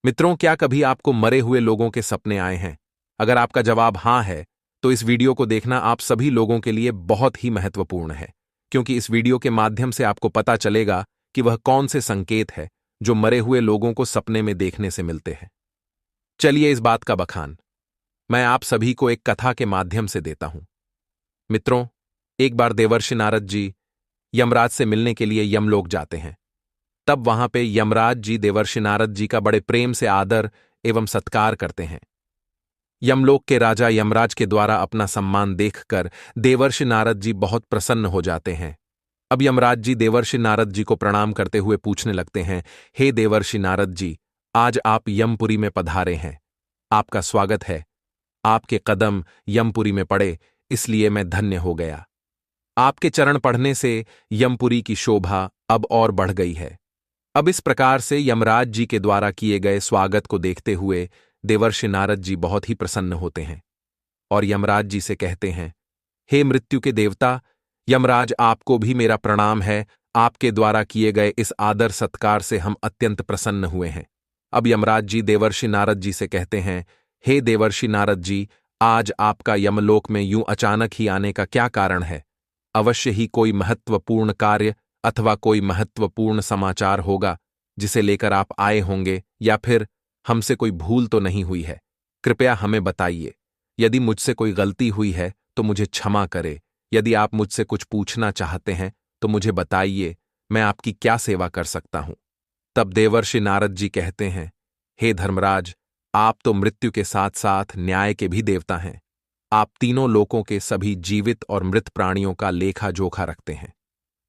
मित्रों, क्या कभी आपको मरे हुए लोगों के सपने आए हैं? अगर आपका जवाब हाँ है, तो इस वीडियो को देखना आप सभी लोगों के लिए बहुत ही महत्वपूर्ण है, क्योंकि इस वीडियो के माध्यम से आपको पता चलेगा कि वह कौन से संकेत है जो मरे हुए लोगों को सपने में देखने से मिलते हैं। चलिए इस बात का बखान मैं आप सभी को एक कथा के माध्यम से देता हूं। मित्रों, एक बार देवर्षि नारद जी यमराज से मिलने के लिए यमलोक जाते हैं। तब वहां पे यमराज जी देवर्षि नारद जी का बड़े प्रेम से आदर एवं सत्कार करते हैं। यमलोक के राजा यमराज के द्वारा अपना सम्मान देखकर देवर्षि नारद जी बहुत प्रसन्न हो जाते हैं। अब यमराज जी देवर्षि नारद जी को प्रणाम करते हुए पूछने लगते हैं, हे देवर्षि नारद जी, आज आप यमपुरी में पधारे हैं। आपका स्वागत है। आपके कदम यमपुरी में पड़े, इसलिए मैं धन्य हो गया। आपके चरण पढ़ने से यमपुरी की शोभा अब और बढ़ गई है। अब इस प्रकार से यमराज जी के द्वारा किए गए स्वागत को देखते हुए देवर्षि नारद जी बहुत ही प्रसन्न होते हैं और यमराज जी से कहते हैं, हे मृत्यु के देवता यमराज, आपको भी मेरा प्रणाम है। आपके द्वारा किए गए इस आदर सत्कार से हम अत्यंत प्रसन्न हुए हैं। अब यमराज जी देवर्षि नारद जी से कहते हैं, हे देवर्षि नारद जी, आज आपका यमलोक में यूं अचानक ही आने का क्या कारण है? अवश्य ही कोई महत्वपूर्ण कार्य अथवा कोई महत्वपूर्ण समाचार होगा जिसे लेकर आप आए होंगे, या फिर हमसे कोई भूल तो नहीं हुई है? कृपया हमें बताइए। यदि मुझसे कोई गलती हुई है तो मुझे क्षमा करे। यदि आप मुझसे कुछ पूछना चाहते हैं तो मुझे बताइए, मैं आपकी क्या सेवा कर सकता हूं? तब देवर्षि नारद जी कहते हैं, हे धर्मराज, आप तो मृत्यु के साथ साथ न्याय के भी देवता हैं। आप तीनों लोकों के सभी जीवित और मृत प्राणियों का लेखा जोखा रखते हैं।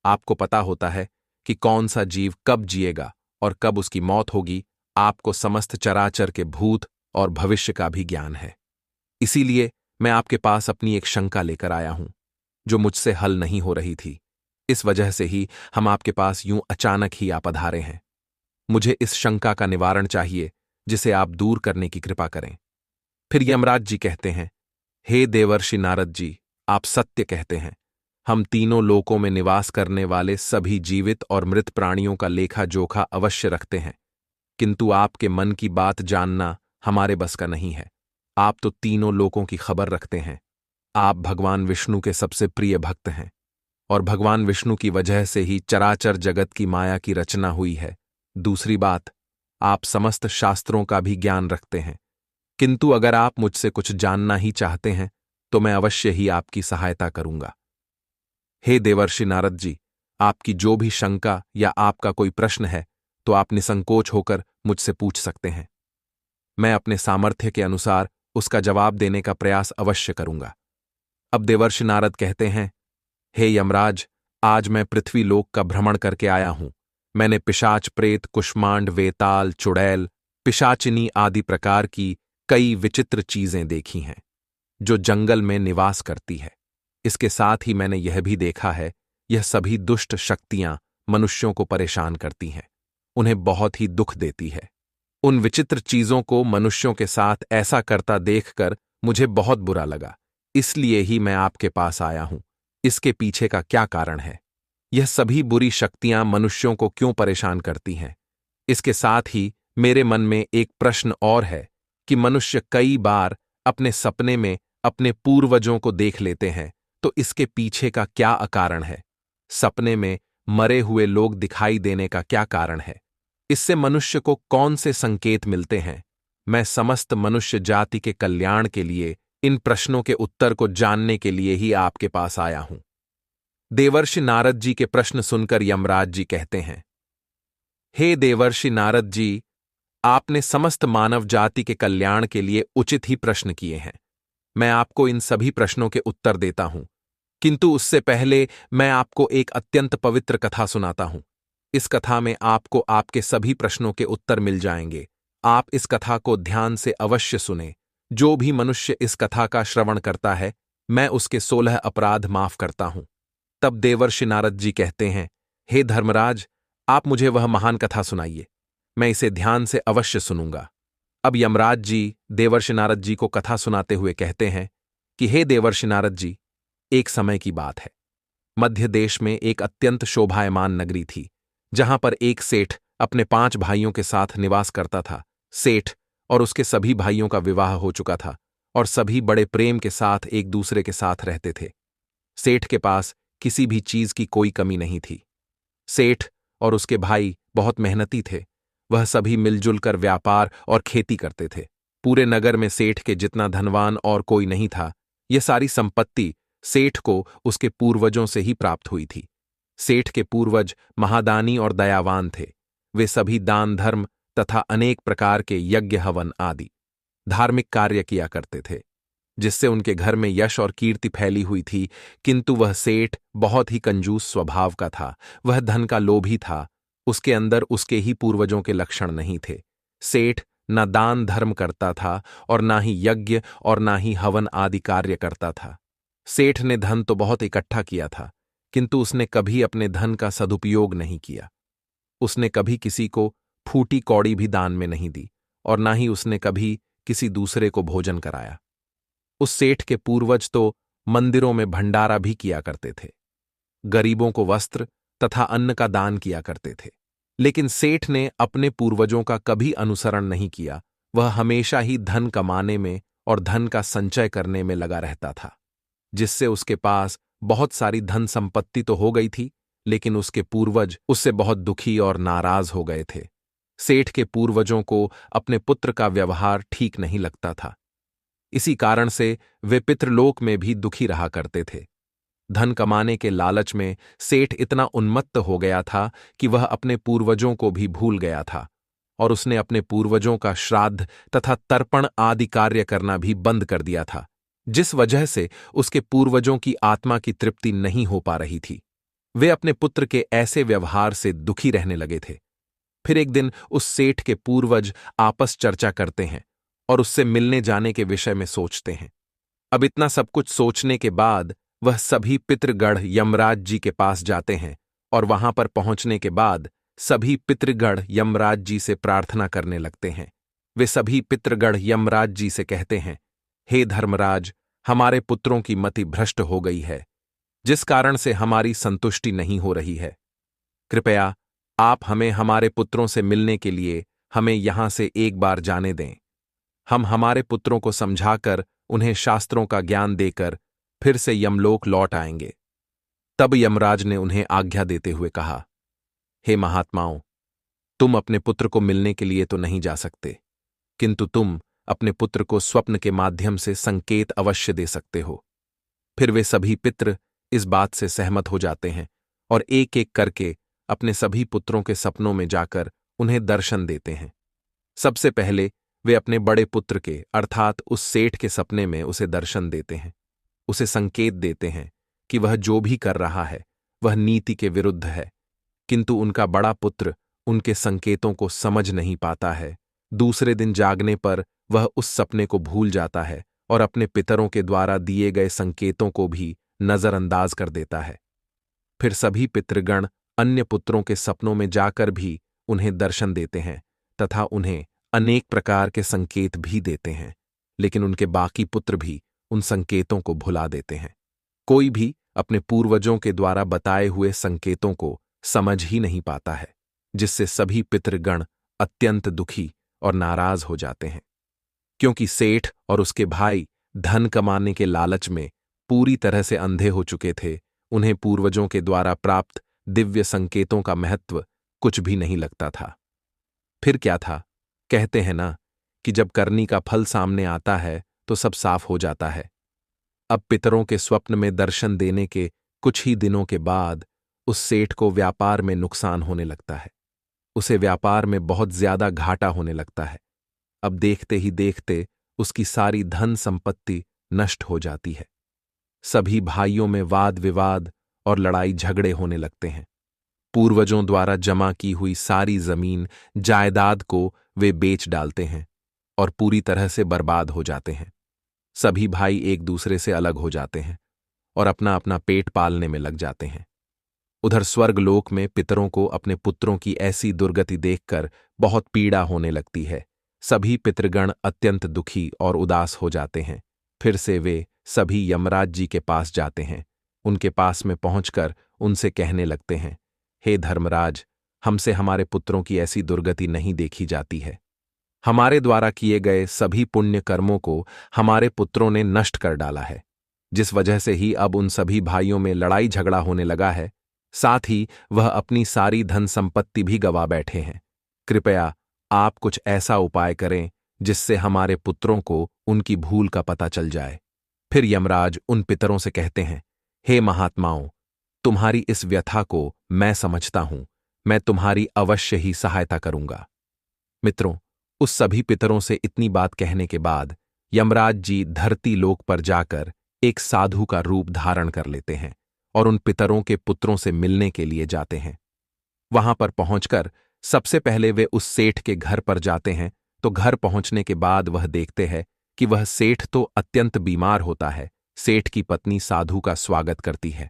आपको पता होता है कि कौन सा जीव कब जिएगा और कब उसकी मौत होगी। आपको समस्त चराचर के भूत और भविष्य का भी ज्ञान है। इसीलिए मैं आपके पास अपनी एक शंका लेकर आया हूं, जो मुझसे हल नहीं हो रही थी। इस वजह से ही हम आपके पास यूं अचानक ही आ पधारे हैं। मुझे इस शंका का निवारण चाहिए, जिसे आप दूर करने की कृपा करें। फिर यमराज जी कहते हैं, हे देवर्षि नारद जी, आप सत्य कहते हैं। हम तीनों लोकों में निवास करने वाले सभी जीवित और मृत प्राणियों का लेखा जोखा अवश्य रखते हैं, किंतु आपके मन की बात जानना हमारे बस का नहीं है। आप तो तीनों लोकों की खबर रखते हैं। आप भगवान विष्णु के सबसे प्रिय भक्त हैं और भगवान विष्णु की वजह से ही चराचर जगत की माया की रचना हुई है। दूसरी बात, आप समस्त शास्त्रों का भी ज्ञान रखते हैं, किंतु अगर आप मुझसे कुछ जानना ही चाहते हैं तो मैं अवश्य ही आपकी सहायता करूंगा। हे देवर्षि नारद जी, आपकी जो भी शंका या आपका कोई प्रश्न है तो आप निसंकोच होकर मुझसे पूछ सकते हैं। मैं अपने सामर्थ्य के अनुसार उसका जवाब देने का प्रयास अवश्य करूंगा। अब देवर्षि नारद कहते हैं, हे यमराज, आज मैं पृथ्वी लोक का भ्रमण करके आया हूं। मैंने पिशाच, प्रेत, कुष्मांड, वेताल, चुड़ैल, पिशाचिनी आदि प्रकार की कई विचित्र चीजें देखी हैं जो जंगल में निवास करती है। इसके साथ ही मैंने यह भी देखा है, यह सभी दुष्ट शक्तियां मनुष्यों को परेशान करती हैं, उन्हें बहुत ही दुख देती है। उन विचित्र चीजों को मनुष्यों के साथ ऐसा करता देखकर मुझे बहुत बुरा लगा, इसलिए ही मैं आपके पास आया हूं। इसके पीछे का क्या कारण है? यह सभी बुरी शक्तियां मनुष्यों को क्यों परेशान करती हैं? इसके साथ ही मेरे मन में एक प्रश्न और है कि मनुष्य कई बार अपने सपने में अपने पूर्वजों को देख लेते हैं, तो इसके पीछे का क्या कारण है? सपने में मरे हुए लोग दिखाई देने का क्या कारण है? इससे मनुष्य को कौन से संकेत मिलते हैं? मैं समस्त मनुष्य जाति के कल्याण के लिए इन प्रश्नों के उत्तर को जानने के लिए ही आपके पास आया हूं। देवर्षि नारद जी के प्रश्न सुनकर यमराज जी कहते हैं, हे देवर्षि नारद जी, आपने समस्त मानव जाति के कल्याण के लिए उचित ही प्रश्न किए हैं। मैं आपको इन सभी प्रश्नों के उत्तर देता हूं, किंतु उससे पहले मैं आपको एक अत्यंत पवित्र कथा सुनाता हूं। इस कथा में आपको आपके सभी प्रश्नों के उत्तर मिल जाएंगे। आप इस कथा को ध्यान से अवश्य सुने। जो भी मनुष्य इस कथा का श्रवण करता है, मैं उसके 16 अपराध माफ करता हूं। तब देवर्षि नारद जी कहते हैं, हे धर्मराज, आप मुझे वह महान कथा सुनाइए। मैं इसे ध्यान से अवश्य सुनूंगा। अब यमराज जी देवर्षि नारद जी को कथा सुनाते हुए कहते हैं कि हे देवर्षि नारद जी, एक समय की बात है। मध्य देश में एक अत्यंत शोभायमान नगरी थी, जहां पर एक सेठ अपने 5 भाइयों के साथ निवास करता था। सेठ और उसके सभी भाइयों का विवाह हो चुका था और सभी बड़े प्रेम के साथ एक दूसरे के साथ रहते थे। सेठ के पास किसी भी चीज की कोई कमी नहीं थी। सेठ और उसके भाई बहुत मेहनती थे। वह सभी मिलजुल कर व्यापार और खेती करते थे। पूरे नगर में सेठ के जितना धनवान और कोई नहीं था। यह सारी संपत्ति सेठ को उसके पूर्वजों से ही प्राप्त हुई थी। सेठ के पूर्वज महादानी और दयावान थे। वे सभी दान धर्म तथा अनेक प्रकार के यज्ञ हवन आदि धार्मिक कार्य किया करते थे, जिससे उनके घर में यश और कीर्ति फैली हुई थी। किंतु वह सेठ बहुत ही कंजूस स्वभाव का था। वह धन का लोभी था। उसके अंदर उसके ही पूर्वजों के लक्षण नहीं थे। सेठ न दान धर्म करता था और ना ही यज्ञ और ना ही हवन आदि कार्य करता था। सेठ ने धन तो बहुत इकट्ठा किया था, किंतु उसने कभी अपने धन का सदुपयोग नहीं किया। उसने कभी किसी को फूटी कौड़ी भी दान में नहीं दी और ना ही उसने कभी किसी दूसरे को भोजन कराया। उस सेठ के पूर्वज तो मंदिरों में भंडारा भी किया करते थे, गरीबों को वस्त्र तथा अन्न का दान किया करते थे। लेकिन सेठ ने अपने पूर्वजों का कभी अनुसरण नहीं किया। वह हमेशा ही धन कमाने में और धन का संचय करने में लगा रहता था, जिससे उसके पास बहुत सारी धन संपत्ति तो हो गई थी, लेकिन उसके पूर्वज उससे बहुत दुखी और नाराज हो गए थे। सेठ के पूर्वजों को अपने पुत्र का व्यवहार ठीक नहीं लगता था। इसी कारण से वे पितृलोक में भी दुखी रहा करते थे। धन कमाने के लालच में सेठ इतना उन्मत्त हो गया था कि वह अपने पूर्वजों को भी भूल गया था और उसने अपने पूर्वजों का श्राद्ध तथा तर्पण आदि कार्य करना भी बंद कर दिया था, जिस वजह से उसके पूर्वजों की आत्मा की तृप्ति नहीं हो पा रही थी। वे अपने पुत्र के ऐसे व्यवहार से दुखी रहने लगे थे। फिर एक दिन उस सेठ के पूर्वज आपस चर्चा करते हैं और उससे मिलने जाने के विषय में सोचते हैं। अब इतना सब कुछ सोचने के बाद वह सभी पितृगढ़ यमराज जी के पास जाते हैं और वहां पर पहुंचने के बाद सभी पितृगढ़ यमराज जी से प्रार्थना करने लगते हैं। वे सभी पितृगढ़ यमराज जी से कहते हैं, हे धर्मराज, हमारे पुत्रों की मति भ्रष्ट हो गई है, जिस कारण से हमारी संतुष्टि नहीं हो रही है। कृपया आप हमें हमारे पुत्रों से मिलने के लिए हमें यहां से एक बार जाने दें। हम हमारे पुत्रों को समझाकर उन्हें शास्त्रों का ज्ञान देकर फिर से यमलोक लौट आएंगे। तब यमराज ने उन्हें आज्ञा देते हुए कहा, हे महात्माओं, तुम अपने पुत्र को मिलने के लिए तो नहीं जा सकते, किंतु तुम अपने पुत्र को स्वप्न के माध्यम से संकेत अवश्य दे सकते हो। फिर वे सभी पितृ इस बात से सहमत हो जाते हैं और एक एक करके अपने सभी पुत्रों के सपनों में जाकर उन्हें दर्शन देते हैं। सबसे पहले वे अपने बड़े पुत्र के अर्थात उस सेठ के सपने में उसे दर्शन देते हैं, उसे संकेत देते हैं कि वह जो भी कर रहा है वह नीति के विरुद्ध है। किंतु उनका बड़ा पुत्र उनके संकेतों को समझ नहीं पाता है। दूसरे दिन जागने पर वह उस सपने को भूल जाता है और अपने पितरों के द्वारा दिए गए संकेतों को भी नजरअंदाज कर देता है। फिर सभी पितृगण अन्य पुत्रों के सपनों में जाकर भी उन्हें दर्शन देते हैं तथा उन्हें अनेक प्रकार के संकेत भी देते हैं, लेकिन उनके बाकी पुत्र भी उन संकेतों को भुला देते हैं। कोई भी अपने पूर्वजों के द्वारा बताए हुए संकेतों को समझ ही नहीं पाता है, जिससे सभी पितृगण अत्यंत दुखी और नाराज हो जाते हैं। क्योंकि सेठ और उसके भाई धन कमाने के लालच में पूरी तरह से अंधे हो चुके थे, उन्हें पूर्वजों के द्वारा प्राप्त दिव्य संकेतों का महत्व कुछ भी नहीं लगता था। फिर क्या था, कहते हैं ना कि जब करनी का फल सामने आता है तो सब साफ हो जाता है। अब पितरों के स्वप्न में दर्शन देने के कुछ ही दिनों के बाद उस सेठ को व्यापार में नुकसान होने लगता है। उसे व्यापार में बहुत ज्यादा घाटा होने लगता है। अब देखते ही देखते उसकी सारी धन संपत्ति नष्ट हो जाती है। सभी भाइयों में वाद विवाद और लड़ाई झगड़े होने लगते हैं। पूर्वजों द्वारा जमा की हुई सारी जमीन जायदाद को वे बेच डालते हैं और पूरी तरह से बर्बाद हो जाते हैं। सभी भाई एक दूसरे से अलग हो जाते हैं और अपना अपना पेट पालने में लग जाते हैं। उधर स्वर्गलोक में पितरों को अपने पुत्रों की ऐसी दुर्गति देखकर बहुत पीड़ा होने लगती है। सभी पितृगण अत्यंत दुखी और उदास हो जाते हैं। फिर से वे सभी यमराज जी के पास जाते हैं। उनके पास में पहुंचकर उनसे कहने लगते हैं, हे धर्मराज, हमसे हमारे पुत्रों की ऐसी दुर्गति नहीं देखी जाती है। हमारे द्वारा किए गए सभी पुण्य कर्मों को हमारे पुत्रों ने नष्ट कर डाला है, जिस वजह से ही अब उन सभी भाइयों में लड़ाई झगड़ा होने लगा है। साथ ही वह अपनी सारी धन संपत्ति भी गवा बैठे हैं। कृपया आप कुछ ऐसा उपाय करें जिससे हमारे पुत्रों को उनकी भूल का पता चल जाए। फिर यमराज उन पितरों से कहते हैं, हे महात्माओं, तुम्हारी इस व्यथा को मैं समझता हूं, मैं तुम्हारी अवश्य ही सहायता करूंगा। मित्रों, उस सभी पितरों से इतनी बात कहने के बाद यमराज जी धरती लोक पर जाकर एक साधु का रूप धारण कर लेते हैं और उन पितरों के पुत्रों से मिलने के लिए जाते हैं। वहां पर पहुंचकर सबसे पहले वे उस सेठ के घर पर जाते हैं, तो घर पहुंचने के बाद वह देखते हैं कि वह सेठ तो अत्यंत बीमार होता है। सेठ की पत्नी साधु का स्वागत करती है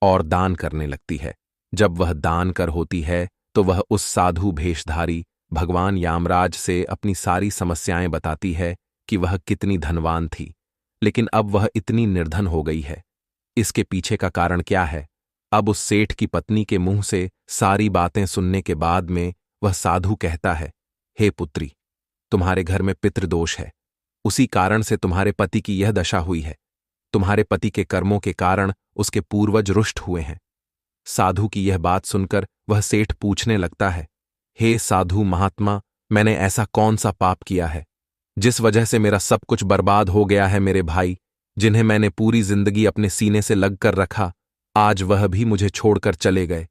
और दान करने लगती है। जब वह दान कर होती है तो वह उस साधु भेषधारी भगवान यामराज से अपनी सारी समस्याएं बताती है कि वह कितनी धनवान थी, लेकिन अब वह इतनी निर्धन हो गई है। इसके पीछे का कारण क्या है? अब उस सेठ की पत्नी के मुंह से सारी बातें सुनने के बाद में वह साधु कहता है, हे पुत्री, तुम्हारे घर में पितृदोष है, उसी कारण से तुम्हारे पति की यह दशा हुई है। तुम्हारे पति के कर्मों के कारण उसके पूर्वज रुष्ट हुए हैं। साधु की यह बात सुनकर वह सेठ पूछने लगता है, हे साधु महात्मा, मैंने ऐसा कौन सा पाप किया है जिस वजह से मेरा सब कुछ बर्बाद हो गया है? मेरे भाई, जिन्हें मैंने पूरी जिंदगी अपने सीने से लग कर रखा, आज वह भी मुझे छोड़कर चले गए,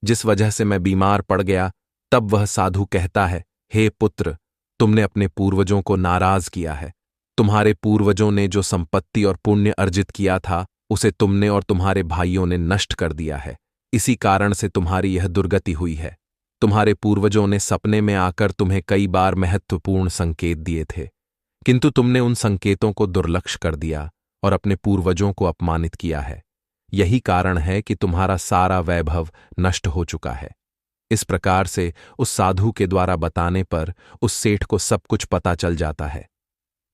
जिस वजह से मैं बीमार पड़ गया। तब वह साधु कहता है, हे पुत्र, तुमने अपने पूर्वजों को नाराज किया है। तुम्हारे पूर्वजों ने जो संपत्ति और पुण्य अर्जित किया था, उसे तुमने और तुम्हारे भाइयों ने नष्ट कर दिया है। इसी कारण से तुम्हारी यह दुर्गति हुई है। तुम्हारे पूर्वजों ने सपने में आकर तुम्हें कई बार महत्वपूर्ण संकेत दिए थे, किंतु तुमने उन संकेतों को दुर्लक्ष्य कर दिया और अपने पूर्वजों को अपमानित किया है। यही कारण है कि तुम्हारा सारा वैभव नष्ट हो चुका है। इस प्रकार से उस साधु के द्वारा बताने पर उस सेठ को सब कुछ पता चल जाता है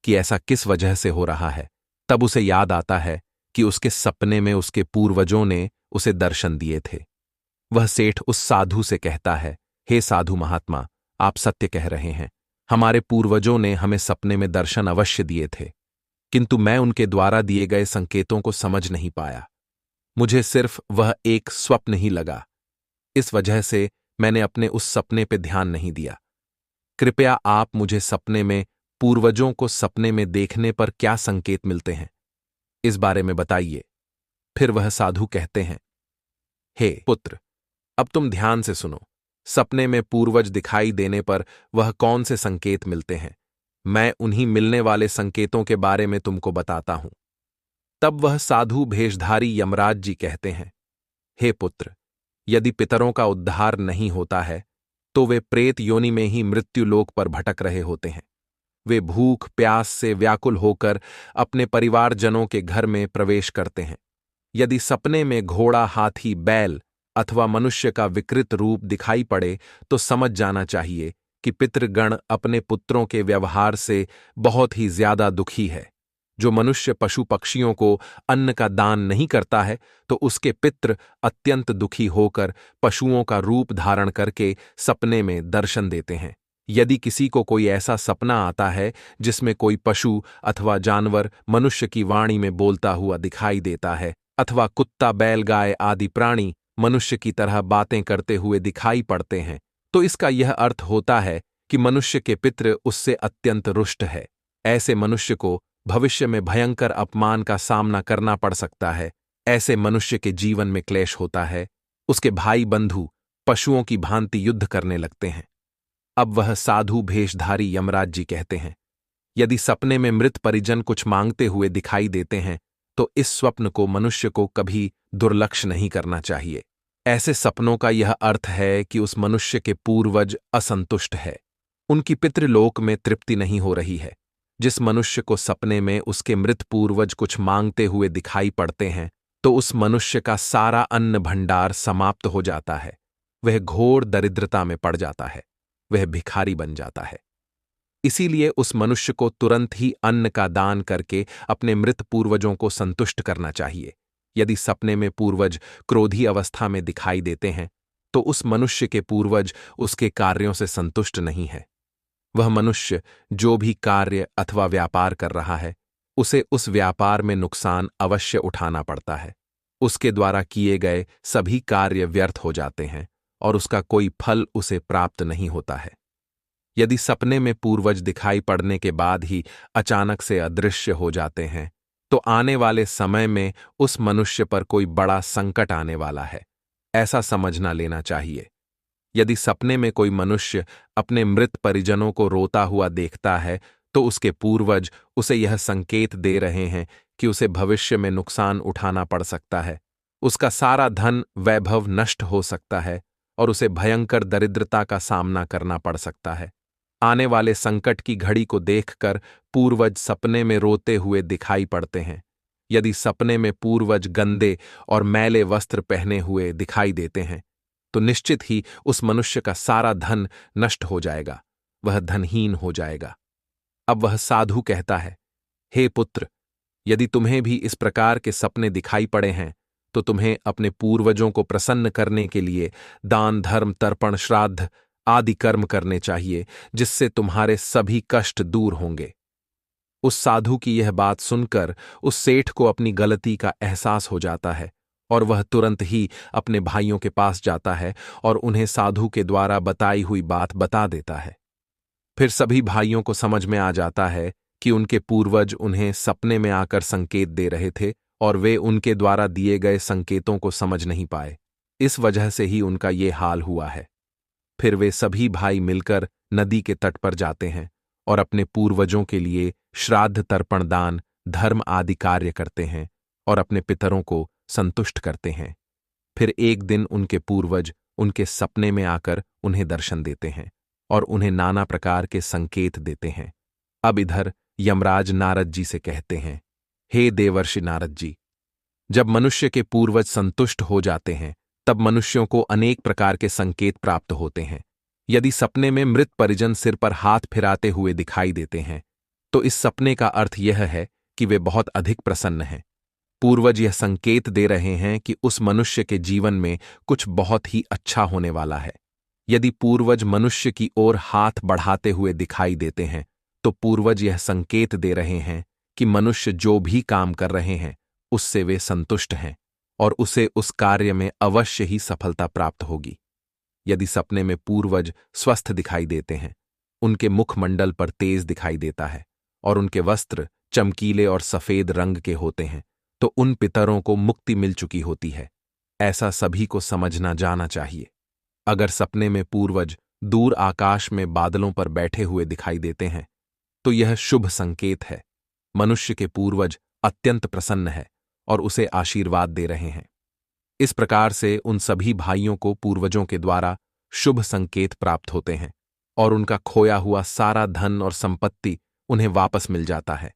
कि ऐसा किस वजह से हो रहा है। तब उसे याद आता है कि उसके सपने में उसके पूर्वजों ने उसे दर्शन दिए थे। वह सेठ उस साधु से कहता है, हे साधु महात्मा, आप सत्य कह रहे हैं। हमारे पूर्वजों ने हमें सपने में दर्शन अवश्य दिए थे, किंतु मैं उनके द्वारा दिए गए संकेतों को समझ नहीं पाया। मुझे सिर्फ वह एक स्वप्न ही लगा। इस वजह से मैंने अपने उस सपने पे ध्यान नहीं दिया। कृपया आप मुझे सपने में पूर्वजों को सपने में देखने पर क्या संकेत मिलते हैं, इस बारे में बताइए। फिर वह साधु कहते हैं, हे पुत्र, अब तुम ध्यान से सुनो। सपने में पूर्वज दिखाई देने पर वह कौन से संकेत मिलते हैं, मैं उन्हीं मिलने वाले संकेतों के बारे में तुमको बताता हूं। तब वह साधु भेषधारी यमराज जी कहते हैं, हे पुत्र, यदि पितरों का उद्धार नहीं होता है तो वे प्रेत योनि में ही मृत्युलोक पर भटक रहे होते हैं। वे भूख प्यास से व्याकुल होकर अपने परिवारजनों के घर में प्रवेश करते हैं। यदि सपने में घोड़ा, हाथी, बैल अथवा मनुष्य का विकृत रूप दिखाई पड़े तो समझ जाना चाहिए कि पितृगण अपने पुत्रों के व्यवहार से बहुत ही ज्यादा दुखी है। जो मनुष्य पशु पक्षियों को अन्न का दान नहीं करता है तो उसके पितृ अत्यंत दुखी होकर पशुओं का रूप धारण करके सपने में दर्शन देते हैं। यदि किसी को कोई ऐसा सपना आता है जिसमें कोई पशु अथवा जानवर मनुष्य की वाणी में बोलता हुआ दिखाई देता है, अथवा कुत्ता, बैल, गाय आदि प्राणी मनुष्य की तरह बातें करते हुए दिखाई पड़ते हैं, तो इसका यह अर्थ होता है कि मनुष्य के पितृ उससे अत्यंत रुष्ट है। ऐसे मनुष्य को भविष्य में भयंकर अपमान का सामना करना पड़ सकता है। ऐसे मनुष्य के जीवन में क्लेश होता है। उसके भाई बंधु पशुओं की भांति युद्ध करने लगते हैं। अब वह साधु भेषधारी यमराज जी कहते हैं, यदि सपने में मृत परिजन कुछ मांगते हुए दिखाई देते हैं तो इस स्वप्न को मनुष्य को कभी दुर्लक्ष्य नहीं करना चाहिए। ऐसे सपनों का यह अर्थ है कि उस मनुष्य के पूर्वज असंतुष्ट है, उनकी पितृलोक में तृप्ति नहीं हो रही है। जिस मनुष्य को सपने में उसके मृत पूर्वज कुछ मांगते हुए दिखाई पड़ते हैं तो उस मनुष्य का सारा अन्न भंडार समाप्त हो जाता है। वह घोर दरिद्रता में पड़ जाता है, वह भिखारी बन जाता है। इसीलिए उस मनुष्य को तुरंत ही अन्न का दान करके अपने मृत पूर्वजों को संतुष्ट करना चाहिए। यदि सपने में पूर्वज क्रोधी अवस्था में दिखाई देते हैं तो उस मनुष्य के पूर्वज उसके कार्यों से संतुष्ट नहीं है। वह मनुष्य जो भी कार्य अथवा व्यापार कर रहा है, उसे उस व्यापार में नुकसान अवश्य उठाना पड़ता है। उसके द्वारा किए गए सभी कार्य व्यर्थ हो जाते हैं और उसका कोई फल उसे प्राप्त नहीं होता है। यदि सपने में पूर्वज दिखाई पड़ने के बाद ही अचानक से अदृश्य हो जाते हैं, तो आने वाले समय में उस मनुष्य पर कोई बड़ा संकट आने वाला है, ऐसा समझना लेना चाहिए। यदि सपने में कोई मनुष्य अपने मृत परिजनों को रोता हुआ देखता है, तो उसके पूर्वज उसे यह संकेत दे रहे हैं कि उसे भविष्य में नुकसान उठाना पड़ सकता है, उसका सारा धन वैभव नष्ट हो सकता है और उसे भयंकर दरिद्रता का सामना करना पड़ सकता है। आने वाले संकट की घड़ी को देखकर पूर्वज सपने में रोते हुए दिखाई पड़ते हैं। यदि सपने में पूर्वज गंदे और मैले वस्त्र पहने हुए दिखाई देते हैं, तो निश्चित ही उस मनुष्य का सारा धन नष्ट हो जाएगा, वह धनहीन हो जाएगा। अब वह साधु कहता है, हे पुत्र, यदि तुम्हें भी इस प्रकार के सपने दिखाई पड़े हैं, तो तुम्हें अपने पूर्वजों को प्रसन्न करने के लिए दान, धर्म, तर्पण, श्राद्ध आदि कर्म करने चाहिए, जिससे तुम्हारे सभी कष्ट दूर होंगे। उस साधु की यह बात सुनकर उस सेठ को अपनी गलती का एहसास हो जाता है और वह तुरंत ही अपने भाइयों के पास जाता है और उन्हें साधु के द्वारा बताई हुई बात बता देता है। फिर सभी भाइयों को समझ में आ जाता है कि उनके पूर्वज उन्हें सपने में आकर संकेत दे रहे थे और वे उनके द्वारा दिए गए संकेतों को समझ नहीं पाए। इस वजह से ही उनका ये हाल हुआ है। फिर वे सभी भाई मिलकर नदी के तट पर जाते हैं और अपने पूर्वजों के लिए श्राद्ध, तर्पण, दान, धर्म आदि कार्य करते हैं और अपने पितरों को संतुष्ट करते हैं। फिर एक दिन उनके पूर्वज उनके सपने में आकर उन्हें दर्शन देते हैं और उन्हें नाना प्रकार के संकेत देते हैं। अब इधर यमराज नारद जी से कहते हैं, हे देवर्षि नारद जी, जब मनुष्य के पूर्वज संतुष्ट हो जाते हैं, तब मनुष्यों को अनेक प्रकार के संकेत प्राप्त होते हैं। यदि सपने में मृत परिजन सिर पर हाथ फिराते हुए दिखाई देते हैं, तो इस सपने का अर्थ यह है कि वे बहुत अधिक प्रसन्न हैं। पूर्वज यह संकेत दे रहे हैं कि उस मनुष्य के जीवन में कुछ बहुत ही अच्छा होने वाला है। यदि पूर्वज मनुष्य की ओर हाथ बढ़ाते हुए दिखाई देते हैं, तो पूर्वज यह संकेत दे रहे हैं कि मनुष्य जो भी काम कर रहे हैं, उससे वे संतुष्ट हैं और उसे उस कार्य में अवश्य ही सफलता प्राप्त होगी। यदि सपने में पूर्वज स्वस्थ दिखाई देते हैं, उनके मुखमंडल पर तेज दिखाई देता है और उनके वस्त्र चमकीले और सफेद रंग के होते हैं, तो उन पितरों को मुक्ति मिल चुकी होती है। ऐसा सभी को समझना जाना चाहिए। अगर सपने में पूर्वज दूर आकाश में बादलों पर बैठे हुए दिखाई देते हैं, तो यह शुभ संकेत है। मनुष्य के पूर्वज अत्यंत प्रसन्न है और उसे आशीर्वाद दे रहे हैं। इस प्रकार से उन सभी भाइयों को पूर्वजों के द्वारा शुभ संकेत प्राप्त होते हैं और उनका खोया हुआ सारा धन और संपत्ति उन्हें वापस मिल जाता है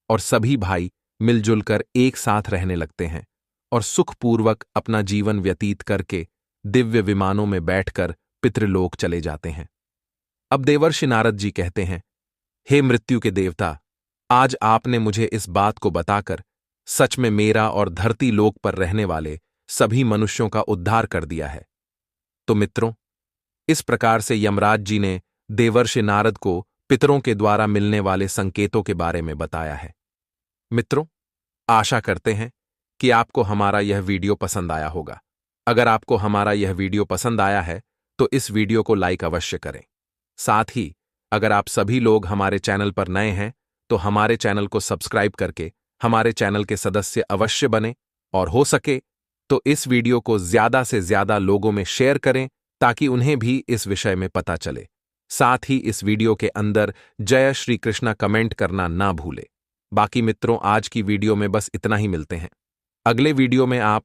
और सभी भाई मिलजुल कर एक साथ रहने लगते हैं और सुखपूर्वक अपना जीवन व्यतीत करके दिव्य विमानों में बैठकर पितृलोक चले जाते हैं। अब देवर्षि नारद जी कहते हैं, हे मृत्यु के देवता, आज आपने मुझे इस बात को बताकर सच में मेरा और धरती लोक पर रहने वाले सभी मनुष्यों का उद्धार कर दिया है। तो मित्रों, इस प्रकार से यमराज जी ने देवर्षि नारद को पितरों के द्वारा मिलने वाले संकेतों के बारे में बताया है। मित्रों, आशा करते हैं कि आपको हमारा यह वीडियो पसंद आया होगा। अगर आपको हमारा यह वीडियो पसंद आया है, तो इस वीडियो को लाइक अवश्य करें। साथ ही अगर आप सभी लोग हमारे चैनल पर नए हैं, तो हमारे चैनल को सब्सक्राइब करके हमारे चैनल के सदस्य अवश्य बनें और हो सके तो इस वीडियो को ज्यादा से ज्यादा लोगों में शेयर करें ताकि उन्हें भी इस विषय में पता चले। साथ ही इस वीडियो के अंदर जय श्री कृष्णा कमेंट करना ना भूले। बाकी मित्रों, आज की वीडियो में बस इतना ही। मिलते हैं अगले वीडियो में। आप